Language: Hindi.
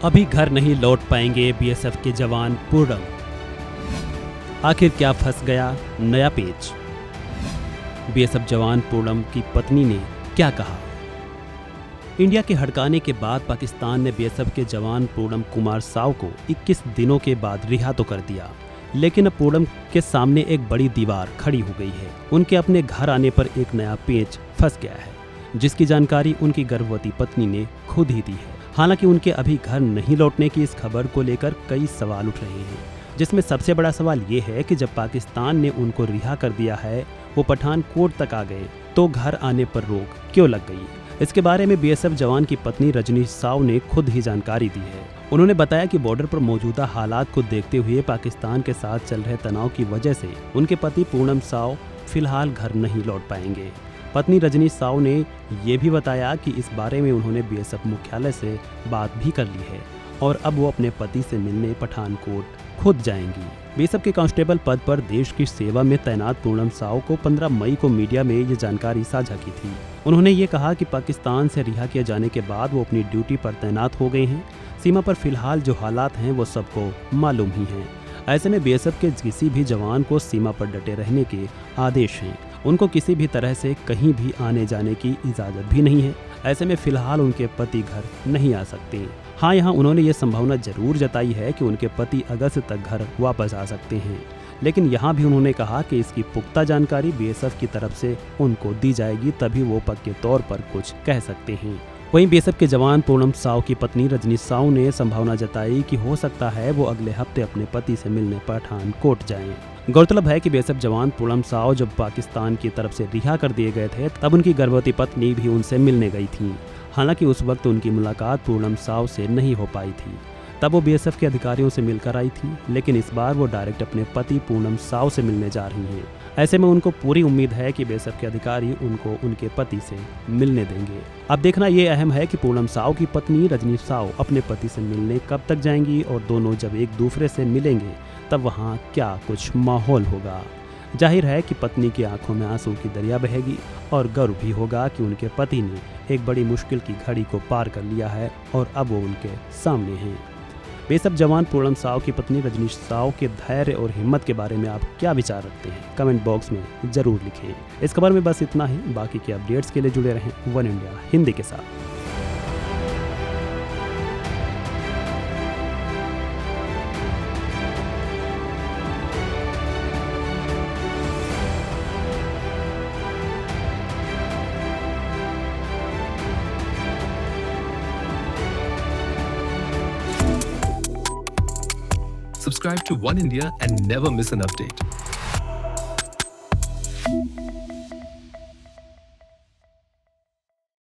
अभी घर नहीं लौट पाएंगे बीएसएफ के जवान पूर्णम। आखिर क्या फंस गया नया पेच? बीएसएफ जवान पूर्णम की पत्नी ने क्या कहा? इंडिया के हड़काने के बाद पाकिस्तान ने बीएसएफ के जवान पूर्णम कुमार साव को 21 दिनों के बाद रिहा तो कर दिया, लेकिन अब पूर्णम के सामने एक बड़ी दीवार खड़ी हो गई है। उनके अपने घर आने पर एक नया पेच फंस गया है, जिसकी जानकारी उनकी गर्भवती पत्नी ने खुद ही दी है। हालांकि उनके अभी घर नहीं लौटने की इस खबर को लेकर कई सवाल उठ रहे हैं, जिसमें सबसे बड़ा सवाल ये है कि जब पाकिस्तान ने उनको रिहा कर दिया है, वो पठानकोट तक आ गए, तो घर आने पर रोक क्यों लग गई? इसके बारे में बीएसएफ जवान की पत्नी रजनी साव ने खुद ही जानकारी दी है। उन्होंने बताया कि बॉर्डर पर मौजूदा हालात को देखते हुए पाकिस्तान के साथ चल रहे तनाव की वजह से उनके पति पूर्णम साव फिलहाल घर नहीं लौट पाएंगे। पत्नी रजनी साव ने ये भी बताया कि इस बारे में उन्होंने बीएसएफ मुख्यालय से बात भी कर ली है और अब वो अपने पति से मिलने पठानकोट खुद जाएंगी। बीएसएफ के कांस्टेबल पद पर देश की सेवा में तैनात पूर्णम साव को 15 मई को मीडिया में ये जानकारी साझा की थी। उन्होंने ये कहा कि पाकिस्तान से रिहा किए जाने के बाद वो अपनी ड्यूटी पर तैनात हो गए हैं। सीमा पर फिलहाल जो हालात हैं वो सबको मालूम ही हैं। ऐसे में बीएसएफ के किसी भी जवान को सीमा पर डटे रहने के आदेश हैं। उनको किसी भी तरह से कहीं भी आने जाने की इजाज़त भी नहीं है। ऐसे में फिलहाल उनके पति घर नहीं आ सकते। हाँ, यहाँ उन्होंने ये संभावना जरूर जताई है कि उनके पति अगस्त तक घर वापस आ सकते हैं, लेकिन यहाँ भी उन्होंने कहा कि इसकी पुख्ता जानकारी बीएसएफ की तरफ से उनको दी जाएगी, तभी वो पक्के तौर पर कुछ कह सकते हैं। वहीं बीएसएफ के जवान पूर्णम साव की पत्नी रजनी साव ने संभावना जताई कि हो सकता है वो अगले हफ्ते अपने पति से मिलने पठानकोट जाएं। गौरतलब है कि बीएसएफ जवान पूर्णम साव जब पाकिस्तान की तरफ से रिहा कर दिए गए थे, तब उनकी गर्भवती पत्नी भी उनसे मिलने गई थी। हालांकि उस वक्त उनकी मुलाकात पूर्णम साव से नहीं हो पाई थी। तब वो बीएसएफ के अधिकारियों से मिलकर आई थी, लेकिन इस बार वो डायरेक्ट अपने पति पूर्णम साव से मिलने जा रही हैं। ऐसे में उनको पूरी उम्मीद है कि बीएसएफ के अधिकारी उनको उनके पति से मिलने देंगे। अब देखना ये अहम है कि पूर्णम साव की पत्नी रजनी साव अपने पति से मिलने कब तक जाएंगी और दोनों जब एक दूसरे से मिलेंगे तब वहाँ क्या कुछ माहौल होगा। जाहिर है कि पत्नी की आंखों में आंसू की दरिया बहेगी और गर्व भी होगा कि उनके पति ने एक बड़ी मुश्किल की घड़ी को पार कर लिया है और अब वो उनके सामने हैं। बीएसएफ जवान पूर्णम साव की पत्नी रजनी साव के धैर्य और हिम्मत के बारे में आप क्या विचार रखते हैं? कमेंट बॉक्स में जरूर लिखें। इस खबर में बस इतना ही। बाकी के अपडेट्स के लिए जुड़े रहें वन इंडिया हिंदी के साथ। Subscribe to One India and never miss an update.